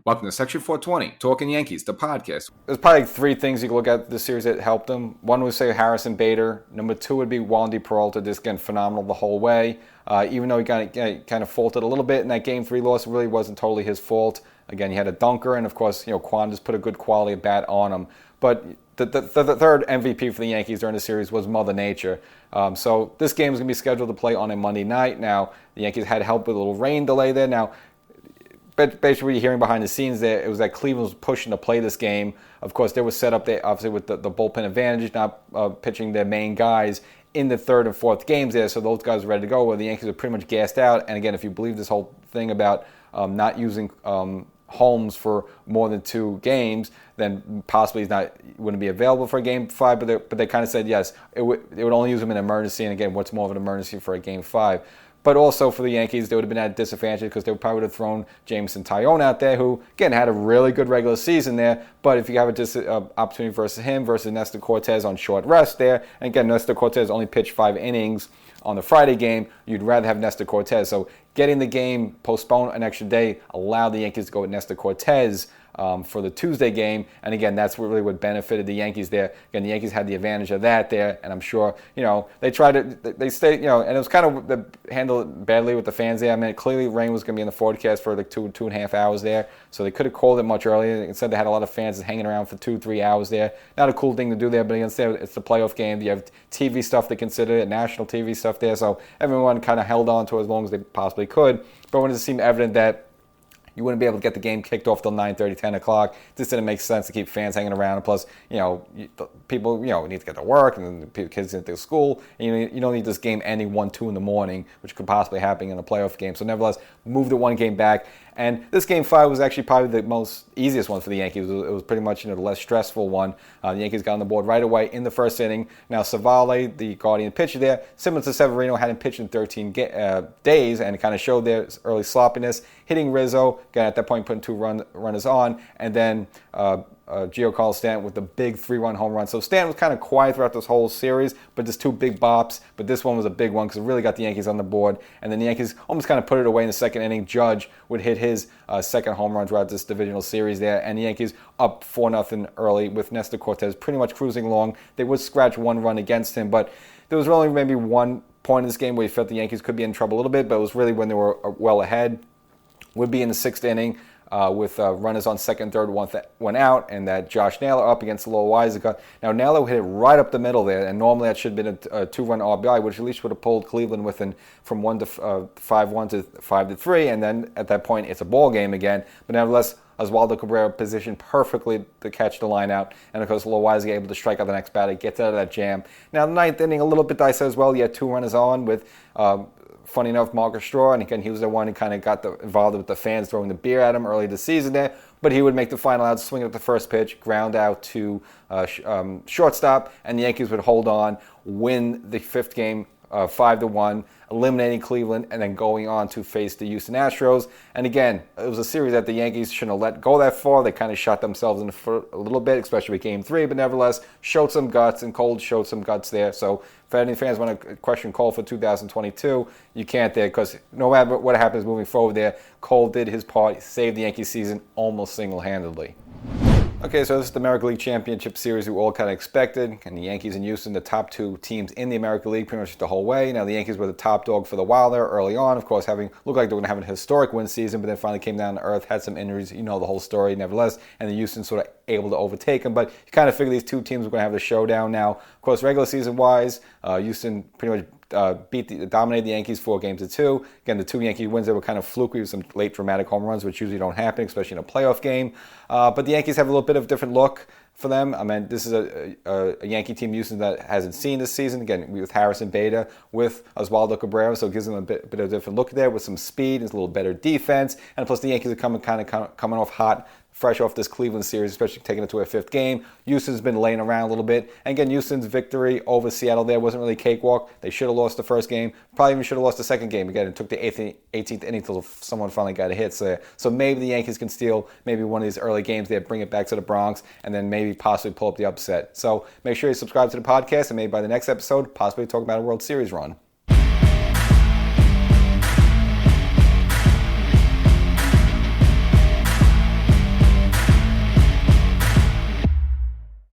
Welcome to Section 420, Talkin Yankees, the podcast. There's probably three things you can look at this series that helped him. One would say Harrison Bader. Number two would be Wandy Peralta, just again phenomenal the whole way. Even though he kind of faulted a little bit in that Game 3 loss, it really wasn't totally his fault. Again, he had a dunker, and of course, Quan just put a good quality of bat on him. But the third MVP for the Yankees during the series was Mother Nature. So this game is going to be scheduled to play on a Monday night. Now, the Yankees had help with a little rain delay there. Now, basically what you're hearing behind the scenes there, it was that Cleveland was pushing to play this game. Of course, they were set up there, obviously, with the bullpen advantage, not pitching their main guys in the third and fourth games there, so those guys were ready to go, where the Yankees are pretty much gassed out. And again, if you believe this whole thing about not using Holmes for more than 2 games, then possibly wouldn't be available for a Game 5, but they kind of said, yes, they would only use him in an emergency, and again, what's more of an emergency for a Game 5? But also for the Yankees, they would have been at a disadvantage because they probably would have thrown Jameson Taillon out there, who, again, had a really good regular season there. But if you have an opportunity versus him versus Nestor Cortez on short rest there, and again, Nestor Cortez only pitched 5 innings on the Friday game, you'd rather have Nestor Cortez. So getting the game postponed an extra day allowed the Yankees to go with Nestor Cortez for the Tuesday game. And again, that's really what benefited the Yankees there. Again, the Yankees had the advantage of that there, and I'm sure, they tried to, they stayed, and it was kind of handled badly with the fans there. I mean, clearly rain was going to be in the forecast for like 2.5 hours there, so they could have called it much earlier. Instead, they had a lot of fans hanging around for 2-3 hours there. Not a cool thing to do there, but instead, it's the playoff game. You have TV stuff to consider, national TV stuff there, so everyone kind of held on to it as long as they possibly could. But when it seemed evident that you wouldn't be able to get the game kicked off till 9:30, 10 o'clock. It just didn't make sense to keep fans hanging around. And plus, people, need to get to work, and then kids need to go to school. And you don't need this game ending 1, 2 in the morning, which could possibly happen in a playoff game. So nevertheless, moved it 1 game back. And this Game 5 was actually probably the most easiest one for the Yankees. It was pretty much the less stressful one. The Yankees got on the board right away in the first inning. Now, Savale, the Guardian pitcher there, similar to Severino, hadn't pitched in 13 days, and it kind of showed their early sloppiness, hitting Rizzo, again, at that point putting 2 runners on, and then Giancarlo Stanton with the big 3-run home run. So Stanton was kind of quiet throughout this whole series, but just 2 big bops. But this one was a big one because it really got the Yankees on the board. And then the Yankees almost kind of put it away in the second inning. Judge would hit his second home run throughout this divisional series there. And the Yankees up 4-0 early with Nestor Cortez pretty much cruising along. They would scratch 1 run against him, but there was really maybe one point in this game where you felt the Yankees could be in trouble a little bit, but it was really when they were well ahead. Would be in the 6th inning. With runners on second, third, one out, and that Josh Naylor up against Lowell Weiser. Now, Naylor hit it right up the middle there, and normally that should have been a 2-run RBI, which at least would have pulled Cleveland from 5-1 to 5-3, and then at that point, it's a ball game again. But nevertheless, Oswaldo Cabrera positioned perfectly to catch the line out, and of course, Lowell Weiser able to strike out the next batter, gets out of that jam. Now, the 9th inning, a little bit dicey as well. You had 2 runners on with funny enough, Marcus Stroh, and again, he was the one who kind of got involved with the fans throwing the beer at him early this season there, but he would make the final out, swing at the first pitch, ground out to shortstop, and the Yankees would hold on, win the 5th game 5-1, eliminating Cleveland, and then going on to face the Houston Astros. And again, it was a series that the Yankees shouldn't have let go that far. They kind of shot themselves in the foot a little bit, especially with Game 3, but nevertheless, showed some guts, and Cole showed some guts there. So if any fans want to question Cole for 2022, you can't there, because no matter what happens moving forward there, Cole did his part, he saved the Yankees season almost single-handedly. Okay, so this is the American League Championship Series we all kind of expected, and the Yankees and Houston, the top 2 teams in the American League pretty much the whole way. Now, the Yankees were the top dog for the while there early on, of course, looked like they were going to have a historic win season, but then finally came down to earth, had some injuries, the whole story nevertheless, and the Houston sort of able to overtake them. But you kind of figure these 2 teams were going to have the showdown. Now, of course, regular season-wise, Houston pretty much dominated the Yankees 4-2. Again, the 2 Yankee wins that were kind of fluky with some late dramatic home runs, which usually don't happen, especially in a playoff game. But the Yankees have a little bit of a different look for them. I mean, this is a Yankee team Houston that hasn't seen this season. Again, with Harrison Bader, with Oswaldo Cabrera, so it gives them a bit of a different look there with some speed and a little better defense. And plus, the Yankees are coming off hot, fresh off this Cleveland series, especially taking it to a 5th game. Houston's been laying around a little bit. And again, Houston's victory over Seattle there wasn't really a cakewalk. They should have lost the first game. Probably even should have lost the second game. Again, it took the 18th inning until someone finally got a hit. So maybe the Yankees can steal maybe one of these early games there, bring it back to the Bronx, and then maybe possibly pull up the upset. So make sure you subscribe to the podcast, and maybe by the next episode, possibly talk about a World Series run.